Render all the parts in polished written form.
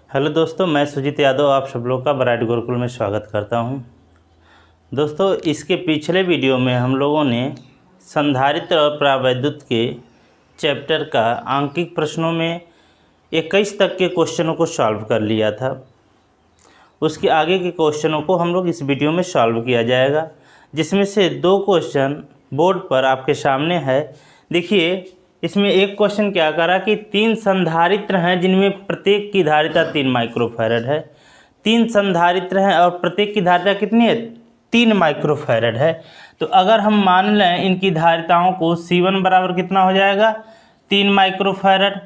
Hello दोस्तों, मैं सुजीत यादव आप सब लोग का ब्राइट गुरुकुल में स्वागत करता हूं। दोस्तों, इसके पिछले वीडियो में हम लोगों ने संधारित्र और परावैद्युत के चैप्टर का आंकिक प्रश्नों में 21 तक के क्वेश्चनों को सॉल्व कर लिया था। उसके आगे के क्वेश्चनों को हम लोग इस वीडियो में सॉल्व किया जाएगा, जिसमें से 2 क्वेश्चन बोर्ड पर आपके सामने है। देखिए, इसमें एक क्वेश्चन क्या करा कि 3 संधारित्र हैं जिनमें प्रत्येक की धारिता 3 माइक्रोफैरड है। 3 संधारित्र हैं और प्रत्येक की धारिता कितनी है? 3 माइक्रोफैरड है। तो अगर हम मान लें इनकी धारिताओं को, C1 बराबर कितना हो जाएगा? 3 माइक्रोफैरड।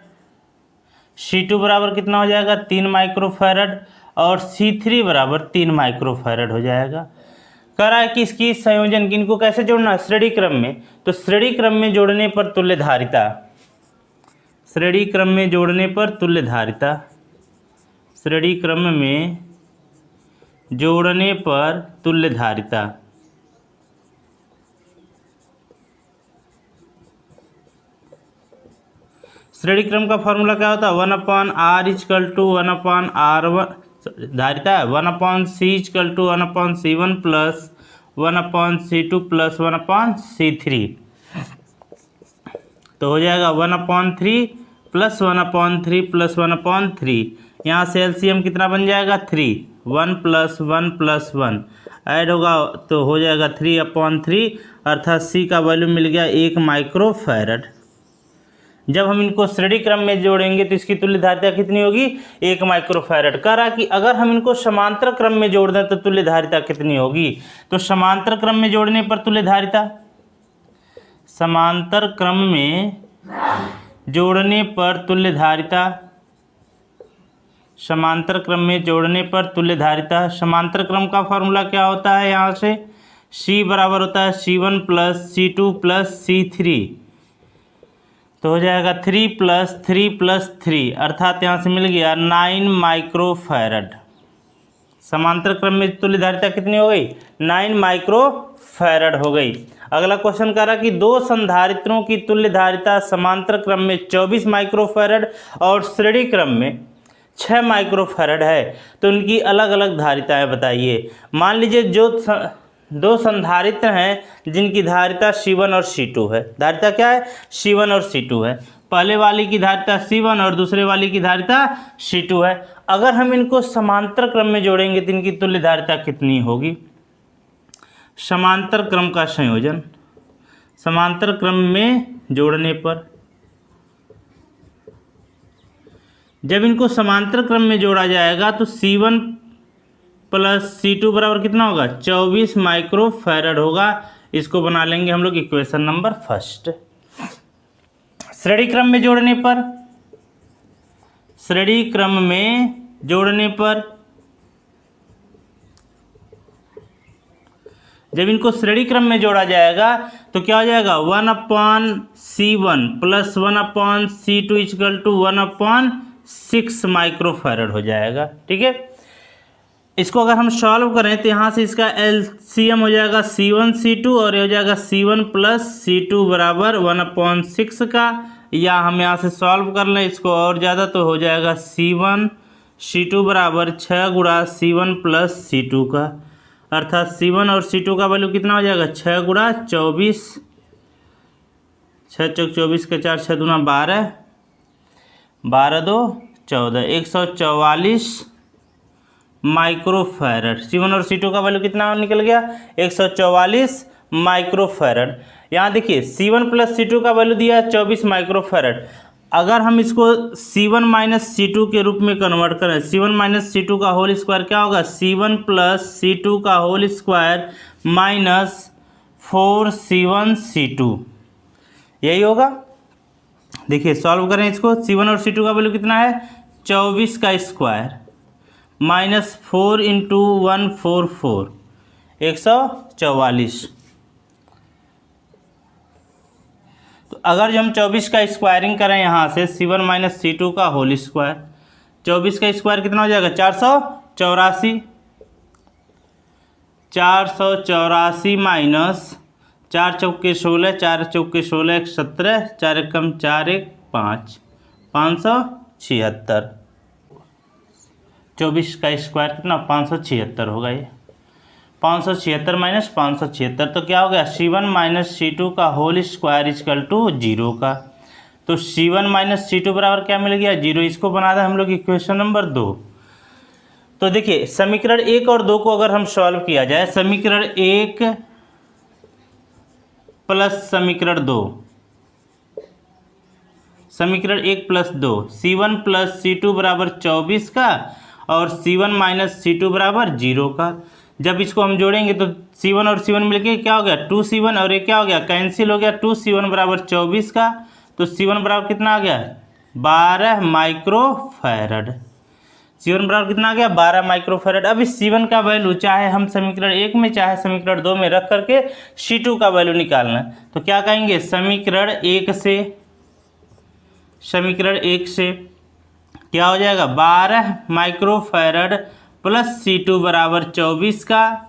C2 बराबर कितना हो जाएगा? 3 माइक्रोफैरड। और C3 बराबर 3 माइक्रोफैरड हो जाएगा। कह रहा है कि इसकी संयोजन की, इनको कैसे जोड़ना है? श्रेणी क्रम में। तो श्रेणी क्रम में जोड़ने पर तुल्य धारिता, श्रेणी क्रम में जोड़ने पर तुल्य धारिता, श्रेणी क्रम में जोड़ने पर तुल्य धारिता, श्रेणी क्रम का फॉर्मूला क्या होता है? 1/r = 1/r1, धारिता है 1/c = 1/c1 plus 1/c2 plus 1/c3। तो हो जाएगा 1/3 प्लस 1/3 प्लस 1/3। यहाँ से एलसीएम कितना बन जाएगा? 3। 1 + 1 + 1 ऐड होगा तो हो जाएगा 3/3, अर्थात सी का वैल्यू मिल गया 1 माइक्रोफैरड। जब हम इनको श्रेणी क्रम में जोड़ेंगे तो इसकी तुल्य धारिता कितनी होगी? 1 माइक्रोफैरड। कह रहा कि अगर हम इनको समांतर क्रम में जोड़ दें तो तुल्य धारिता कितनी होगी? तो समांतर क्रम में जोड़ने पर तुल्य धारिता, समांतर क्रम में जोड़ने पर तुल्य धारिता, समांतर क्रम में जोड़ने पर तुल्य धारिता। समांतर क्रम का फॉर्मूला क्या होता है? यहाँ से C बराबर होता है C1 + C2 + C3। तो हो जाएगा 3 + 3 + 3, अर्थात यहाँ से मिल गया 9 माइक्रोफैरड। समांतर क्रम में तुल्य धारिता कितनी हो गई? 9 माइक्रोफैरड हो गई। अगला क्वेश्चन कह रहा कि 2 संधारित्रों की तुल्य धारिता समांतर क्रम में 24 माइक्रोफैरड और श्रेणी क्रम में 6 माइक्रोफैरड है, तो उनकी अलग अलग धारिताएं बताइए। मान लीजिए जो 2 संधारित्र हैं जिनकी धारिता C1 और C2 है। धारिता क्या है? C1 और C2 है। पहले वाली की धारिता C1 और दूसरे वाली की धारिता C2 है। अगर हम इनको समांतर क्रम में जोड़ेंगे तो इनकी तुल्य धारिता कितनी होगी? समांतर क्रम का संयोजन, समांतर क्रम में जोड़ने पर, जब इनको समांतर क्रम में जोड़ा जाएगा तो C1 + C2 बराबर कितना होगा? 24 माइक्रोफैरड होगा। इसको बना लेंगे हम लोग इक्वेशन नंबर 1। श्रेणी क्रम में जोड़ने पर, श्रेणी क्रम में जोड़ने पर, जब इनको श्रेणी क्रम में जोड़ा जाएगा तो क्या हो जाएगा? 1/C1 प्लस 1/C2 = 1/6 माइक्रोफैरड हो जाएगा। ठीक है, इसको अगर हम सॉल्व करें तो यहाँ से इसका एलसीएम हो जाएगा C1 C2 और ये हो जाएगा C1 + C2 बराबर 1/6 का, या हम यहाँ से सॉल्व कर लें इसको और ज़्यादा तो हो जाएगा C1 C2 बराबर 6 × C1 + C2 का, अर्थात C1 और C2 का वैल्यू कितना हो जाएगा? 6 × 24, 6 × 24 के 4, 6 दूना 12, 12 2 14, 144 माइक्रोफैरड। C1 और C2 का वैल्यू कितना निकल गया? 144 माइक्रोफैरड। यहाँ देखिए C1 + C2 का वैल्यू दिया है 24 माइक्रोफैरड। अगर हम इसको C1 - C2 के रूप में कन्वर्ट करें, C1 - C2 का होल स्क्वायर क्या होगा? C1 + C2 का whole square minus 4C1 C2, यही होगा। देखिए सॉल्व करें इसको। C1 और C2 का वैल्यू कितना है? 24 का स्क्वायर माइनस 4 × 1 4 4, 144। तो अगर जो हम 24 का स्क्वायरिंग करें यहाँ से C1 - C2 का होल स्क्वायर, 24 का स्क्वायर कितना हो जाएगा? 484, 484 माइनस 4 चौके 16, 4 चौके 16, 17, 4 एकम 4 1 5, 576। 24 का स्क्वायर कितना 576 होगा। ये 576 माइनस 576 तो क्या हो गया C1 माइनस C2 का होल स्क्वायर इक्वल टू 0 का। तो C1 माइनस C2 बराबर क्या मिल गया 0। इसको बना दें हम लोग इक्वेशन नंबर 2। तो देखिए समीकरण 1 और 2 को अगर हम सॉल्व किया जाए, समीकरण 1 प्लस समीकरण 2, समीकरण 1 प्लस 2, C1 प्लस C2 बराबर 24 का और C1 माइनस C2 बराबर 0 का। जब इसको हम जोड़ेंगे तो C1 और C1 मिलके क्या हो गया 2C1 और ये क्या हो गया कैंसिल हो गया। 2C1 बराबर 24 का, तो C1 बराबर कितना आ गया 12 माइक्रोफैरड। C1 बराबर कितना आ गया 12 माइक्रोफैरड। अब इस C1 का वैल्यू चाहे हम समीकरण 1 में चाहे समीकरण 2 में रख करके C2 का वैल्यू निकालना है। तो क्या कहेंगे समीकरण 1 से क्या हो जाएगा 12 माइक्रोफैरड प्लस C2 बराबर 24 का,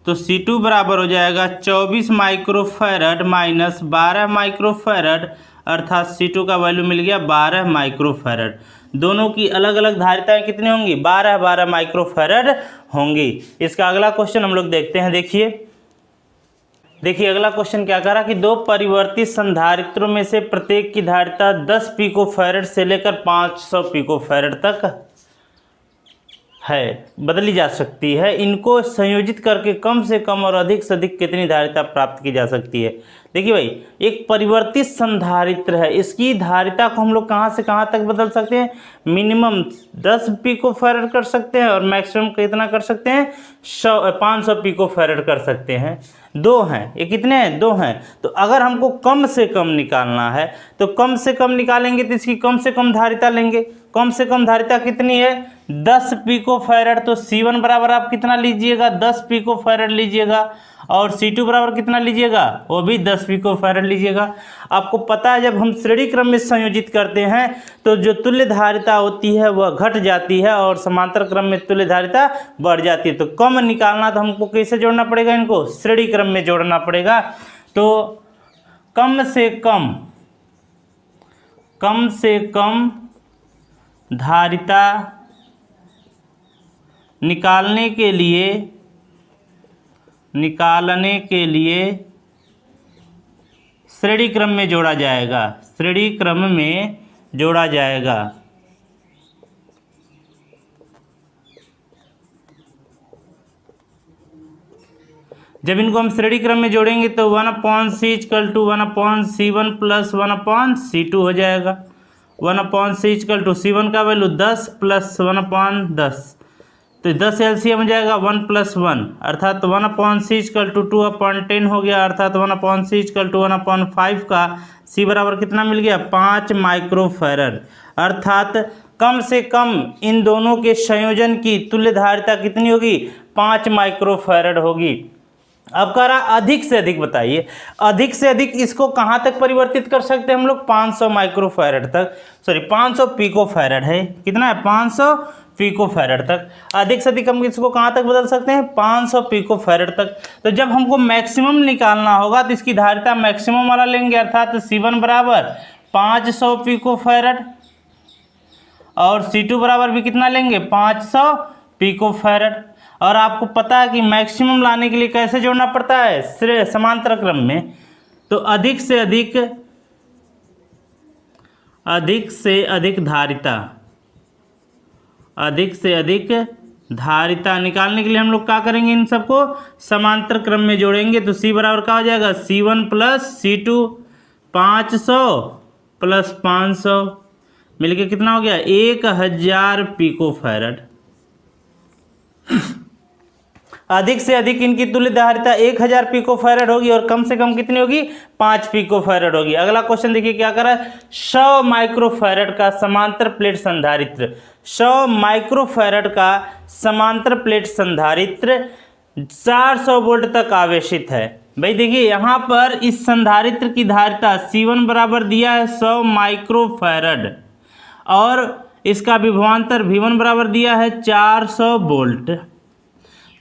तो C2 बराबर हो जाएगा 24 माइक्रोफैरड माइनस 12 माइक्रोफैरड, अर्थात C2 का वैल्यू मिल गया 12 माइक्रोफैरड। दोनों की अलग अलग धारिताएं कितनी होंगी 12 माइक्रोफैरड होंगी। इसका अगला क्वेश्चन हम लोग देखते हैं। देखिए अगला क्वेश्चन क्या कह रहा कि दो परिवर्तित संधारित्रों में से प्रत्येक की धारिता 10 पिकोफैरड से लेकर 500 पिकोफैरड तक है, बदली जा सकती है। इनको संयोजित करके कम से कम और अधिक से अधिक कितनी धारिता प्राप्त की जा सकती है। देखिए भाई एक परिवर्तित संधारित्र है, इसकी धारिता को हम लोग कहाँ से कहाँ तक बदल सकते हैं, मिनिमम 10 पिकोफैरड कर सकते हैं और मैक्सिमम कितना कर सकते हैं 500 पिकोफैरड कर सकते हैं। दो हैं, ये कितने हैं 2 हैं। तो अगर हमको कम से कम निकालना है तो कम से कम निकालेंगे तो इसकी कम से कम धारिता लेंगे। कम से कम धारिता कितनी है 10 पिकोफैरड। तो C1 बराबर आप कितना लीजिएगा 10 पिकोफैरड लीजिएगा और C2 बराबर कितना लीजिएगा वो भी 10 पिकोफैरड लीजिएगा। आपको पता है जब हम श्रेणी क्रम में संयोजित करते हैं तो जो तुल्य धारिता होती है वह घट जाती है और समांतर क्रम में तुल्य धारिता बढ़ जाती है। तो कम निकालना तो हमको कैसे जोड़ना पड़ेगा, इनको श्रेणी क्रम में जोड़ना पड़ेगा। तो कम से कम धारिता निकालने के लिए श्रेणी क्रम में जोड़ा जाएगा, श्रेणी क्रम में जोड़ा जाएगा। जब इनको हम श्रेणी क्रम में जोड़ेंगे तो 1/c = 1/C1 प्लस 1/C2 हो जाएगा। 1/c = C1 का वैल्यू 10 प्लस 1/10, तो 10 एलसीएम हो जाएगा 1 + 1 अर्थात 1/c = 2/10 हो गया, अर्थात 1/c = 1/5 का C बराबर कितना मिल गया 5 माइक्रोफैरड। अर्थात कम से कम इन दोनों के संयोजन की तुल्य धारिता कितनी होगी 5 माइक्रोफैरड होगी। अब कह रहा अधिक से अधिक बताइए, अधिक से अधिक इसको कहाँ तक परिवर्तित कर सकते हैं हम लोग 500 माइक्रोफैरड तक, 500 पिकोफैरड है, कितना है 500 पिकोफैरड तक। अधिक से अधिक हम इसको कहाँ तक बदल सकते हैं 500 पिकोफैरड तक। तो जब हमको मैक्सिमम निकालना होगा तो इसकी धारिता मैक्सिमम वाला लेंगे, अर्थात C1 बराबर 500 पिकोफैरड और C2 बराबर भी कितना लेंगे 500 पिकोफैरड। और आपको पता है कि मैक्सिमम लाने के लिए कैसे जोड़ना पड़ता है समांतर क्रम में। तो अधिक से अधिक धारिता निकालने के लिए हम लोग क्या करेंगे, इन सबको समांतर क्रम में जोड़ेंगे। तो C बराबर क्या हो जाएगा C1 प्लस C2 500 प्लस 500 मिलके कितना हो गया 1000 पिकोफैरड। अधिक से अधिक इनकी तुल्य धारिता 1000 पिकोफैरड होगी और कम से कम कितनी होगी 5 पिकोफैरड होगी। अगला क्वेश्चन देखिए क्या कर रहा है 100 माइक्रोफैरड का समांतर प्लेट संधारित्र, 100 माइक्रोफैरड का समांतर प्लेट संधारित्र 400 वोल्ट तक आवेशित है। भाई देखिए यहाँ पर इस संधारित्र की धारिता C1 बराबर दिया है 100 माइक्रोफैरड और इसका विभवांतर V1 बराबर दिया है 400 वोल्ट,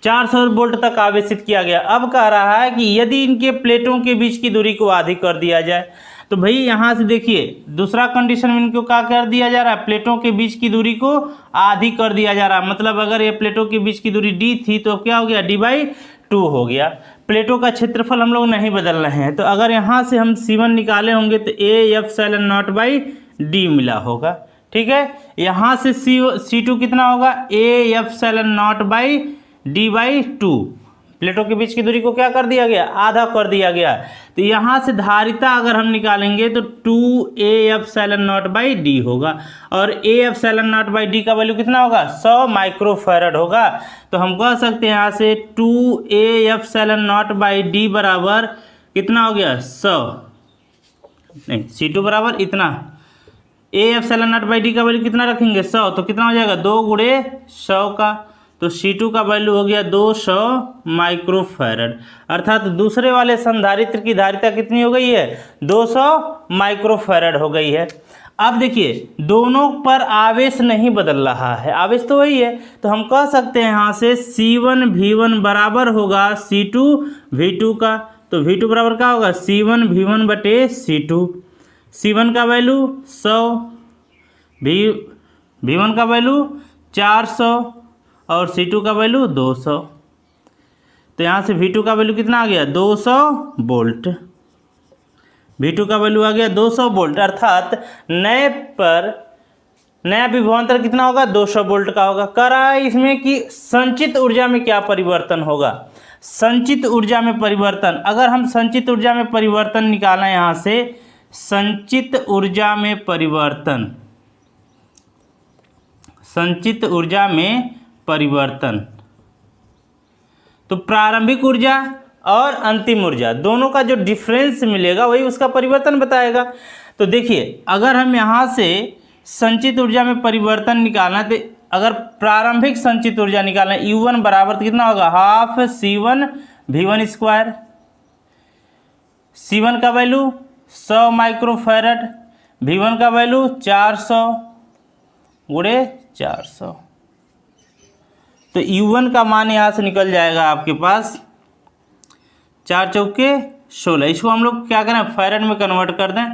400 वोल्ट तक आवेशित किया गया। अब कह रहा है कि यदि इनके प्लेटों के बीच की दूरी को आधी कर दिया जाए तो भाई यहाँ से देखिए दूसरा कंडीशन में इनको क्या कर दिया जा रहा है, प्लेटों के बीच की दूरी को आधी कर दिया जा रहा है। मतलब अगर ये प्लेटों के बीच की दूरी d थी तो क्या हो गया, d/2 हो गया। प्लेटों का क्षेत्रफल हम लोग नहीं बदल रहे हैं, तो अगर यहाँ से हम C1 निकाले होंगे तो A/0/d मिला होगा। ठीक है, यहाँ से C2 कितना होगा, A/0/d/2। प्लेटों के बीच की दूरी को क्या कर दिया गया, आधा कर दिया गया। तो यहाँ से धारिता अगर हम निकालेंगे तो 2A/0/d होगा, और A/0/d का वैल्यू कितना होगा, 100 माइक्रोफैरड होगा। तो हम कह सकते हैं यहाँ से 2A/0/d बराबर कितना हो गया, 100 नहीं, C2 बराबर इतना, A/0/d का वैल्यू कितना रखेंगे, 100, तो कितना हो जाएगा 2 × 100 का, तो C2 का वैल्यू हो गया 200 माइक्रोफैरड। अर्थात दूसरे वाले संधारित्र की धारिता कितनी हो गई है, 200 माइक्रोफैरड हो गई है। अब देखिए दोनों पर आवेश नहीं बदल रहा है, आवेश तो वही है, तो हम कह सकते हैं यहाँ से C1 V1 बराबर होगा C2 V2 का। तो V2 बराबर क्या होगा, C1 V1 बटे C2। C1 का वैल्यू 100, V1 का वैल्यू 400 और C2 का वैल्यू 200। तो यहाँ से V2 का वैल्यू कितना आ गया, 200 वोल्ट। V2 का वैल्यू आ गया 200 वोल्ट, अर्थात नया विभवांतर कितना होगा, 200 वोल्ट का होगा। कह रहा है इसमें कि संचित ऊर्जा में क्या परिवर्तन होगा, संचित ऊर्जा में परिवर्तन। अगर हम संचित ऊर्जा में परिवर्तन निकालें यहाँ से, संचित ऊर्जा में परिवर्तन, संचित ऊर्जा में परिवर्तन, तो प्रारंभिक ऊर्जा और अंतिम ऊर्जा दोनों का जो डिफरेंस मिलेगा वही उसका परिवर्तन बताएगा। तो देखिए अगर हम यहाँ से संचित ऊर्जा में परिवर्तन निकालना, तो अगर प्रारंभिक संचित ऊर्जा निकालना U1 बराबर तो कितना होगा, half C1 V1 square. C1 का वैल्यू 100 माइक्रोफैरड, V1 का वैल्यू 400 × 400। तो U1 का मान यहाँ से निकल जाएगा आपके पास 4 चौके 16। इसको हम लोग क्या करें, फैरड में कन्वर्ट कर दें।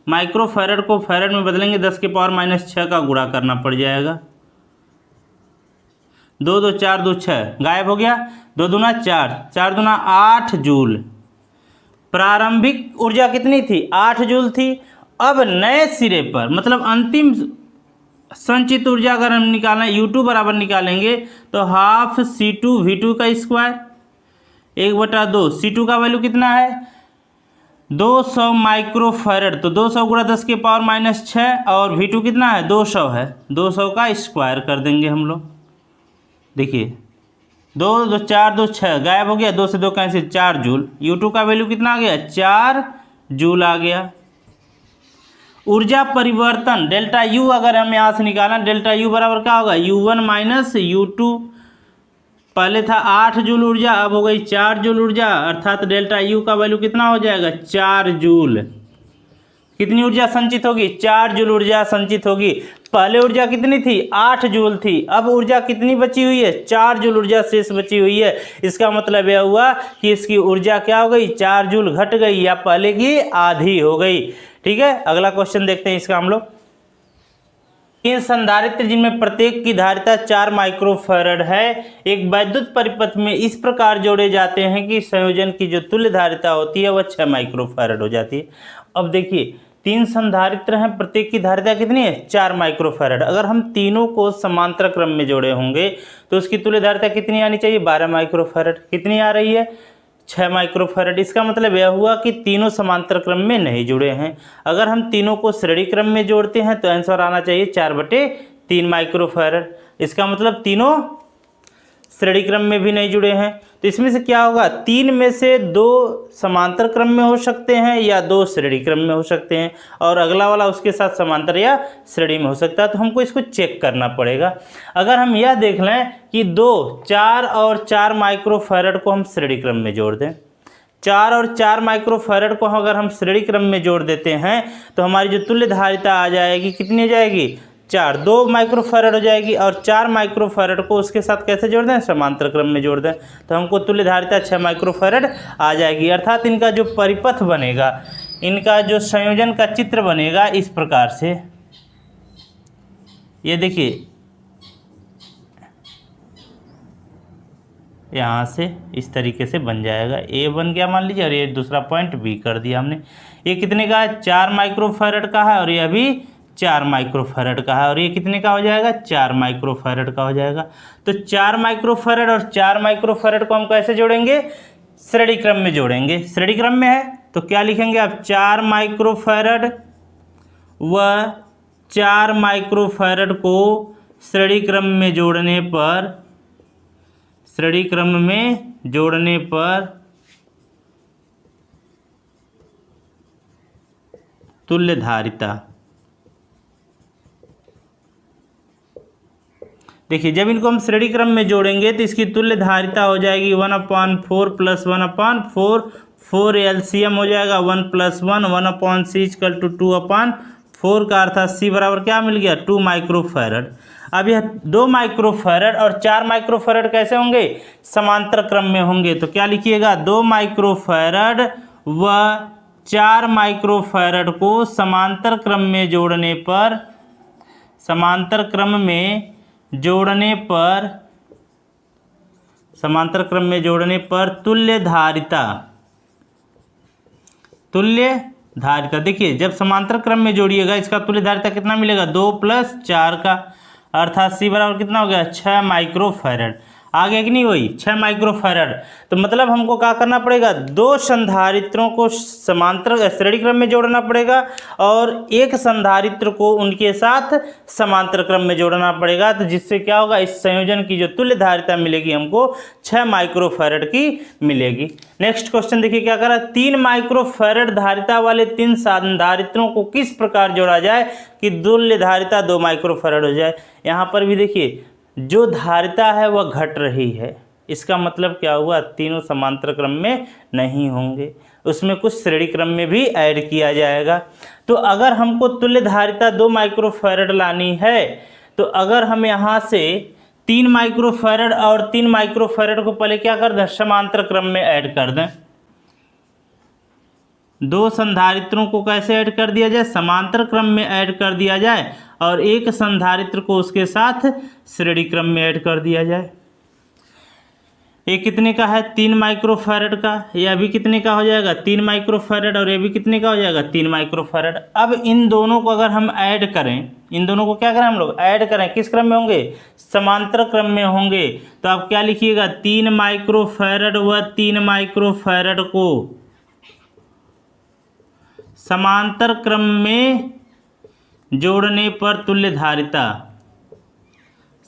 माइक्रोफैरड को फैरड में बदलेंगे, 10⁻⁶ का गुणा करना पड़ जाएगा। 2 2 4 2 6 गायब हो गया, 2 दूना 4, 4 दूना 8 जूल। प्रारंभिक ऊर्जा कितनी थी, 8 जूल थी। अब नए सिरे पर मतलब अंतिम संचित ऊर्जा अगर हम निकालना U2 बराबर निकालेंगे तो हाफ C2 V2 का स्क्वायर 1/2। C2 का वैल्यू कितना है, 200 माइक्रोफैरड, तो 200 × 10⁻⁶, और V2 कितना है, 200 है, 200 का स्क्वायर कर देंगे हम लोग। देखिए 2 2 4 2 6 गायब हो गया, 2 से 2 कैंसिल, 4 जूल। U2 का वैल्यू कितना आ गया, 4 जूल आ गया। ऊर्जा परिवर्तन डेल्टा U अगर हम यहाँ से निकालना, डेल्टा U बराबर क्या होगा, U1 - U2। पहले था 8 जूल ऊर्जा, अब हो गई 4 जूल ऊर्जा, अर्थात डेल्टा U का वैल्यू कितना हो जाएगा, 4 जूल। कितनी ऊर्जा संचित होगी, 4 जूल ऊर्जा संचित होगी। पहले ऊर्जा कितनी थी, 8 जूल थी, अब ऊर्जा कितनी बची हुई है, 4 जूल ऊर्जा शेष बची हुई है। इसका मतलब यह हुआ कि इसकी ऊर्जा क्या हो गई, 4 जूल घट गई या पहले की आधी हो गई। ठीक है, अगला क्वेश्चन देखते हैं इसका हम लोग। 3 संधारित्र जिनमें प्रत्येक की धारिता 4 माइक्रोफैरड है, एक वैद्युत परिपथ में इस प्रकार जोड़े जाते हैं कि संयोजन की जो तुल्य धारिता होती है वह 6 माइक्रोफैरड हो जाती है। अब देखिए 3 संधारित्र हैं, प्रत्येक की धारिता कितनी है, 4 माइक्रोफैरड। अगर हम तीनों को समांतर क्रम में जोड़े होंगे तो उसकी तुल्य धारिता कितनी आनी चाहिए, 12 माइक्रोफैरड। कितनी आ रही है, 6 माइक्रोफैरड। इसका मतलब यह हुआ कि तीनों समांतर क्रम में नहीं जुड़े हैं। अगर हम तीनों को श्रेणी क्रम में जोड़ते हैं तो आंसर आना चाहिए 4/3 माइक्रोफैरड। इसका मतलब तीनों श्रेणी क्रम में भी नहीं जुड़े हैं। तो इसमें से क्या होगा, 3 में से 2 समांतर क्रम में हो सकते हैं या 2 श्रेणी क्रम में हो सकते हैं, और अगला वाला उसके साथ समांतर या श्रेणी में हो सकता है। तो हमको इसको चेक करना पड़ेगा। अगर हम यह देख लें कि 2, 4 और 4 माइक्रोफैरड को हम श्रेणी क्रम में जोड़ दें, 4 और 4 माइक्रोफैरड को अगर हम श्रेणी क्रम में जोड़ देते हैं तो हमारी जो तुल्य धारिता आ जाएगी कितनी हो जाएगी, 4, 2 माइक्रोफैरड हो जाएगी। और 4 माइक्रोफैरड को उसके साथ कैसे जोड़ दें, समांतर क्रम में जोड़ दें, तो हमको तुल्य धारिता 6 माइक्रोफैरड आ जाएगी। अर्थात इनका जो परिपथ बनेगा इनका जो संयोजन का चित्र बनेगा इस प्रकार से, ये देखिए यहाँ से इस तरीके से बन जाएगा। ए बन गया मान लीजिए, और ये दूसरा पॉइंट बी कर दिया हमने। ये कितने का है? 4 माइक्रोफैरड का है, और ये अभी 4 माइक्रोफैरड का है, और ये कितने का हो जाएगा? 4 माइक्रोफैरड का हो जाएगा। तो 4 माइक्रोफैरड और 4 माइक्रोफैरड को हम कैसे जोड़ेंगे? श्रेणी क्रम में जोड़ेंगे। श्रेणी क्रम में है तो क्या लिखेंगे आप? 4 माइक्रोफैरड व 4 माइक्रोफैरड को श्रेणी क्रम में जोड़ने पर, श्रेणी क्रम में जोड़ने पर तुल्य धारिता। देखिए जब इनको हम श्रेणी क्रम में जोड़ेंगे तो इसकी तुल्य धारिता हो जाएगी 1/4 प्लस 1/4, 4 एलसीएम हो जाएगा 1 + 1, 1/c = 2/4 का अर्थात c बराबर क्या मिल गया? 2 माइक्रोफैरड। अब यह 2 माइक्रोफैरड और 4 माइक्रोफैरड कैसे होंगे? समांतर क्रम में होंगे। तो क्या लिखिएगा? 2 माइक्रोफैरड व 4 माइक्रोफैरड को समांतर क्रम में जोड़ने पर, समांतर क्रम में जोड़ने पर, समांतर क्रम में जोड़ने पर तुल्य धारिता, तुल्य धारिता। देखिए जब समांतर क्रम में जोड़िएगा इसका तुल्य धारिता कितना मिलेगा? 2 + 4 का, अर्थात c बराबर कितना हो गया? 6 माइक्रोफैरड। आगे कि नहीं वही 6 माइक्रोफैरड। तो मतलब हमको क्या करना पड़ेगा? 2 संधारित्रों को समांतर श्रेणी क्रम में जोड़ना पड़ेगा और एक संधारित्र को उनके साथ समांतर क्रम में जोड़ना पड़ेगा। तो जिससे क्या होगा? इस संयोजन की जो तुल्य धारिता मिलेगी हमको 6 माइक्रोफैरड की मिलेगी। नेक्स्ट क्वेश्चन देखिए क्या करा? 3 माइक्रोफैरड धारिता वाले 3 संधारित्रों को किस प्रकार जोड़ा जाए कि तुल्य धारिता 2 माइक्रोफैरड हो जाए? यहाँ पर भी देखिए जो धारिता है वह घट रही है, इसका मतलब क्या हुआ? तीनों समांतर क्रम में नहीं होंगे, उसमें कुछ श्रेणी क्रम में भी ऐड किया जाएगा। तो अगर हमको तुल्य धारिता 2 माइक्रोफैरड लानी है तो अगर हम यहाँ से 3 माइक्रोफैरड और 3 माइक्रोफैरड को पहले क्या कर दें? समांतर क्रम में ऐड कर दें। 2 संधारित्रों को कैसे ऐड कर दिया जाए? समांतर क्रम में ऐड कर दिया जाए और एक संधारित्र को उसके साथ श्रेणी क्रम में ऐड कर दिया जाए। ये कितने का है? 3 माइक्रोफैरड का। ये अभी कितने का हो जाएगा? 3 माइक्रोफैरड, और ये भी कितने का हो जाएगा? 3 माइक्रोफैरड। अब इन दोनों को अगर हम ऐड करें, इन दोनों को क्या करें हम लोग? ऐड करें। किस क्रम में होंगे? समांतर क्रम में होंगे। तो आप क्या लिखिएगा? 3 माइक्रोफैरड व 3 माइक्रोफैरड को समांतर क्रम में जोड़ने पर तुल्य धारिता,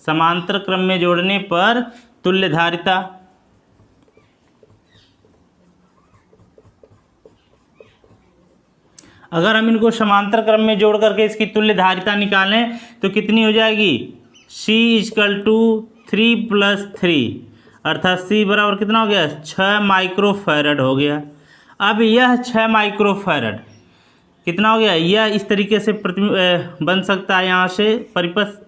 समांतर क्रम में जोड़ने पर तुल्य धारिता। अगर हम इनको समांतर क्रम में जोड़ करके इसकी तुल्य धारिता निकालें तो कितनी हो जाएगी? c = 3 + 3, अर्थात c बराबर कितना हो गया? 6 माइक्रोफैरड हो गया। अब यह 6 माइक्रोफैरड कितना हो गया? यह इस तरीके से बन सकता है यहाँ से परिपथ।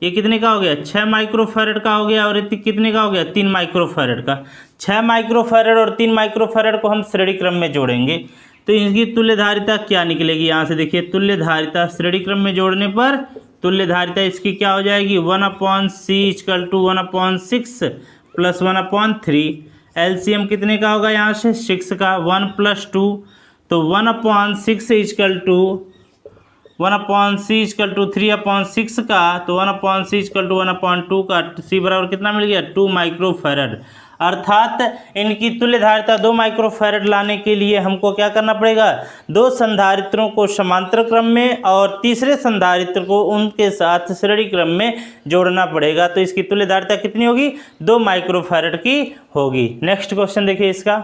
ये कितने का हो गया? 6 माइक्रोफैरड का हो गया। और ये कितने का हो गया? 3 माइक्रोफैरड का। 6 माइक्रोफैरड और 3 माइक्रोफैरड को हम श्रेणी क्रम में जोड़ेंगे तो इनकी तुल्य धारिता क्या निकलेगी? यहाँ से देखिए तुल्य धारिता श्रेणी क्रम में जोड़ने पर तुल्य धारिता इसकी क्या हो जाएगी? 1/c = 1/6 + 1/3। एलसीएम कितने का होगा? यहाँ से 6 का, 1 + 2, तो 1/6 = 1/c = 3/6 का, तो 1/c = 1/2 का। c बराबर कितना मिल गया? 2 माइक्रोफैरड। अर्थात इनकी तुल्य धारिता 2 माइक्रोफैरड लाने के लिए हमको क्या करना पड़ेगा? 2 संधारित्रों को समांतर क्रम में और तीसरे संधारित्र को उनके साथ श्रेणी क्रम में जोड़ना पड़ेगा। तो इसकी तुल्य धारिता कितनी होगी? 2 माइक्रोफैरड की होगी। नेक्स्ट क्वेश्चन देखिए इसका।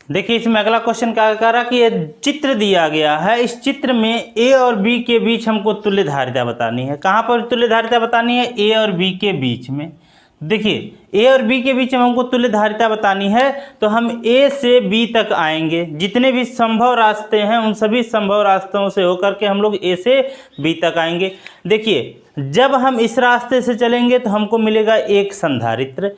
देखिए इसमें अगला क्वेश्चन क्या कह रहा है कि ये चित्र दिया गया है, इस चित्र में ए और बी के बीच हमको तुल्य धारिता बतानी है। कहाँ पर तुल्य धारिता बतानी है? ए और बी के बीच में। देखिए ए और बी के बीच में हमको तुल्य धारिता बतानी है तो हम ए से बी तक आएंगे। जितने भी संभव रास्ते हैं उन सभी संभव रास्तों से होकर के हम लोग ए से बी तक आएंगे। देखिए जब हम इस रास्ते से चलेंगे तो हमको मिलेगा एक संधारित्र,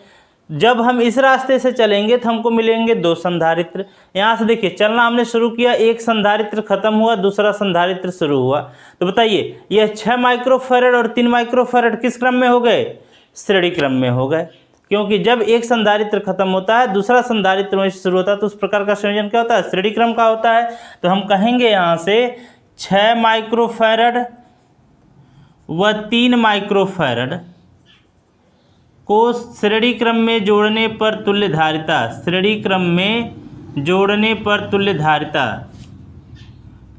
जब हम इस रास्ते से चलेंगे तो हमको मिलेंगे 2 संधारित्र। यहाँ से देखिए चलना हमने शुरू किया, एक संधारित्र खत्म हुआ, दूसरा संधारित्र शुरू हुआ। तो बताइए यह 6 माइक्रोफैरड और 3 माइक्रोफैरड किस क्रम में हो गए? श्रेणी क्रम में हो गए, क्योंकि जब एक संधारित्र खत्म होता है दूसरा संधारित्र में शुरू होता है तो उस प्रकार का संयोजन क्या होता है? श्रेणी क्रम का होता है। तो हम कहेंगे यहाँ से 6 माइक्रोफैरड व 3 माइक्रोफैरड को श्रेणी क्रम में जोड़ने पर तुल्य धारिता, श्रेणी क्रम में जोड़ने पर तुल्य धारिता,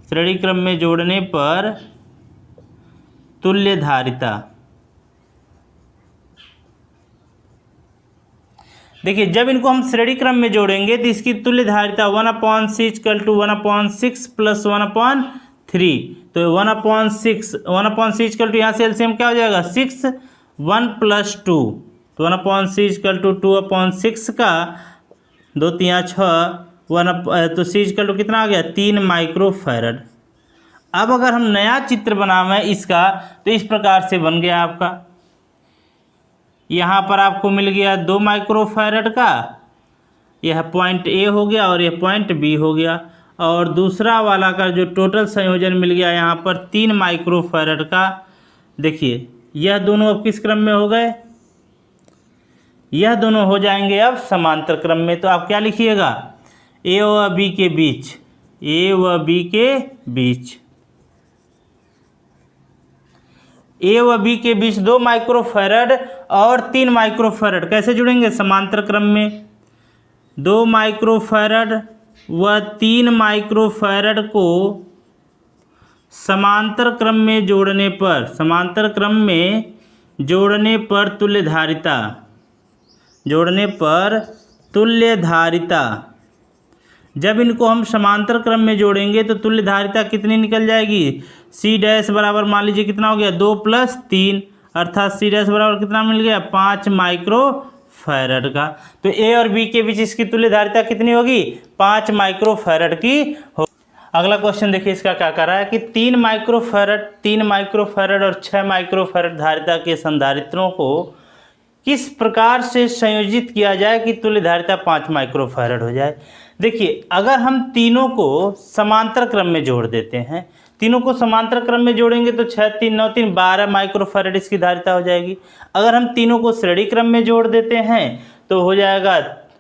श्रेणी क्रम में जोड़ने पर तुल्य धारिता। देखिए जब इनको हम श्रेणी क्रम में जोड़ेंगे तो इसकी तुल्य धारिता 1/c = 1/6 + 1/3। तो 1/6 = यहाँ से एलसीएम क्या हो जाएगा? 6, 1 + 2। तो 1/c = 2/6 का 2 3 6 तो c = कितना आ गया? 3 माइक्रोफैरड। अब अगर हम नया चित्र बनावें इसका तो इस प्रकार से बन गया आपका। यहाँ पर आपको मिल गया 2 माइक्रोफैरड का, यह पॉइंट ए हो गया और यह पॉइंट बी हो गया, और दूसरा वाला का जो टोटल संयोजन मिल गया यहाँ पर 3 माइक्रोफैरड का। देखिए यह दोनों अब किस क्रम में हो गए? यह दोनों हो जाएंगे अब समांतर क्रम में। तो आप क्या लिखिएगा? ए व बी के बीच, ए व बी के बीच, ए व बी के बीच 2 माइक्रोफैरड और 3 माइक्रोफैरड कैसे जुड़ेंगे? समांतर क्रम में। 2 माइक्रोफैरड व 3 माइक्रोफैरड को समांतर क्रम में जोड़ने पर, समांतर क्रम में जोड़ने पर तुल्य धारिता, जोड़ने पर तुल्य धारिता। जब इनको हम समांतर क्रम में जोड़ेंगे तो तुल्य धारिता कितनी निकल जाएगी? C' बराबर मान लीजिए कितना हो गया? 2 + 3, अर्थात C' बराबर कितना मिल गया? 5 माइक्रोफैरड का। तो ए और बी के बीच इसकी तुल्य धारिता कितनी होगी? 5 माइक्रोफैरड की हो। अगला क्वेश्चन देखिए इसका क्या कर रहा है कि 3 माइक्रोफैरड और 6 माइक्रोफैरड धारिता के संधारित्रों को किस प्रकार से संयोजित किया जाए कि तुल्य धारिता 5 माइक्रोफैरड हो जाए। देखिए अगर हम तीनों को समांतर क्रम में जोड़ देते हैं, तीनों को समांतर क्रम में जोड़ेंगे तो 6 3 9 3 12 माइक्रोफैरड इसकी धारिता हो जाएगी। अगर हम तीनों को श्रेणी क्रम में जोड़ देते हैं तो हो जाएगा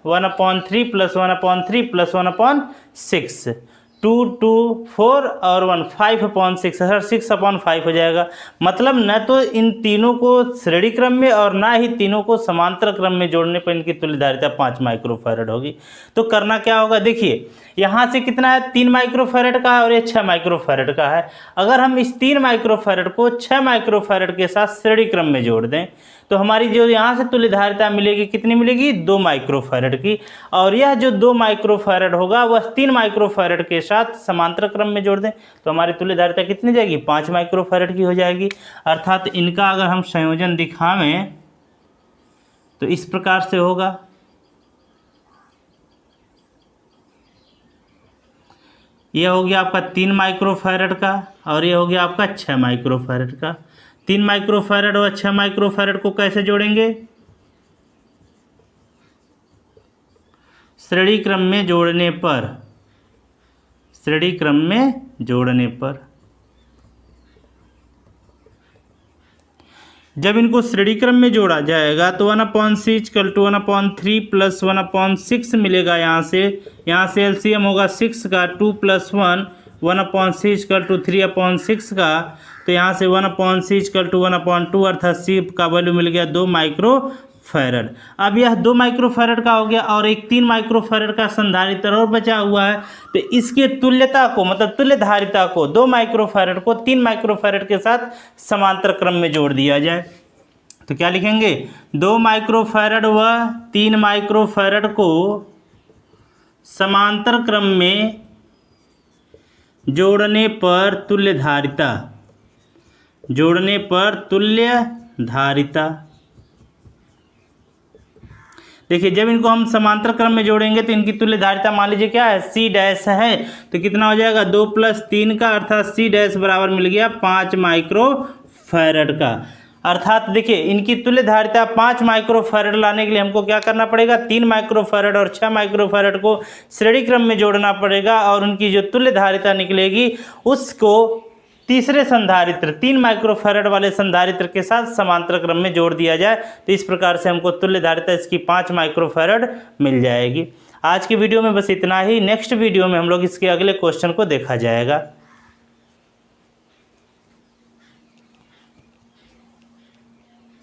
1/3 + 1/3 + 1/6, 2 2 4 और 1 5/6, 6/5 हो जाएगा। मतलब न तो इन तीनों को श्रेणी क्रम में और ना ही तीनों को समांतर क्रम में जोड़ने पर इनकी तुल्य धारिता 5 माइक्रोफैरड होगी। तो करना क्या होगा? देखिए यहाँ से कितना है? 3 माइक्रोफैरड का है और ये 6 माइक्रोफैरड का है। अगर हम इस 3 माइक्रोफैरड को 6 माइक्रोफैरड के साथ श्रेणी क्रम में जोड़ दें तो हमारी जो यहाँ से तुल्य धारिता मिलेगी कितनी मिलेगी? 2 माइक्रोफैरड की। और यह जो 2 माइक्रोफैरड होगा वह 3 माइक्रोफैरड के साथ समांतर क्रम में जोड़ दें तो हमारी तुल्य धारिता कितनी जाएगी? 5 माइक्रोफैरड की हो जाएगी। अर्थात इनका अगर हम संयोजन दिखावें तो इस प्रकार से होगा। यह हो गया आपका 3 माइक्रोफैरड का और यह हो गया आपका 6 माइक्रोफैरड का। 3 माइक्रोफैरड और 6 माइक्रोफैरड को कैसे जोड़ेंगे? श्रेणी क्रम में जोड़ने पर, श्रेणी क्रम में जोड़ने पर। जब इनको श्रेणी क्रम में जोड़ा जाएगा तो 1/c = 1/3 + 1/6 मिलेगा। यहाँ से एलसीएम होगा 6 का, 2 + 1 1/c = 3/6 का। तो यहाँ से 1/c = 1/2 अर्थात c का वैल्यू मिल गया 2 माइक्रोफैरड। अब यह 2 माइक्रोफैरड का हो गया और एक 3 माइक्रोफैरड का संधारित्र और बचा हुआ है। तो इसके तुल्यता को, मतलब तुल्य धारिता को 2 माइक्रोफैरड को 3 माइक्रोफैरड के साथ समांतर क्रम में जोड़ दिया जाए तो क्या लिखेंगे? 2 माइक्रोफैरड व 3 माइक्रोफैरड को समांतर क्रम में जोड़ने पर तुल्य धारिता, जोड़ने पर तुल्य धारिता। देखिए जब इनको हम समांतर क्रम में जोड़ेंगे तो इनकी तुल्य धारिता मान लीजिए क्या है? C' है। तो कितना हो जाएगा? 2 + 3 का, अर्थात C' बराबर मिल गया 5 माइक्रोफैरड का। अर्थात देखिए इनकी तुल्य धारिता 5 माइक्रोफैरड लाने के लिए हमको क्या करना पड़ेगा, 3 माइक्रोफैरड और 6 माइक्रोफैरड को श्रेणी क्रम में जोड़ना पड़ेगा और उनकी जो तुल्य धारिता निकलेगी उसको तीसरे संधारित्र 3 माइक्रोफैरड वाले संधारित्र के साथ समांतर क्रम में जोड़ दिया जाए। तो इस प्रकार से हमको तुल्य धारिता इसकी 5 माइक्रोफैरड मिल जाएगी। आज की वीडियो में बस इतना ही। नेक्स्ट वीडियो में हम लोग इसके अगले क्वेश्चन को देखा जाएगा।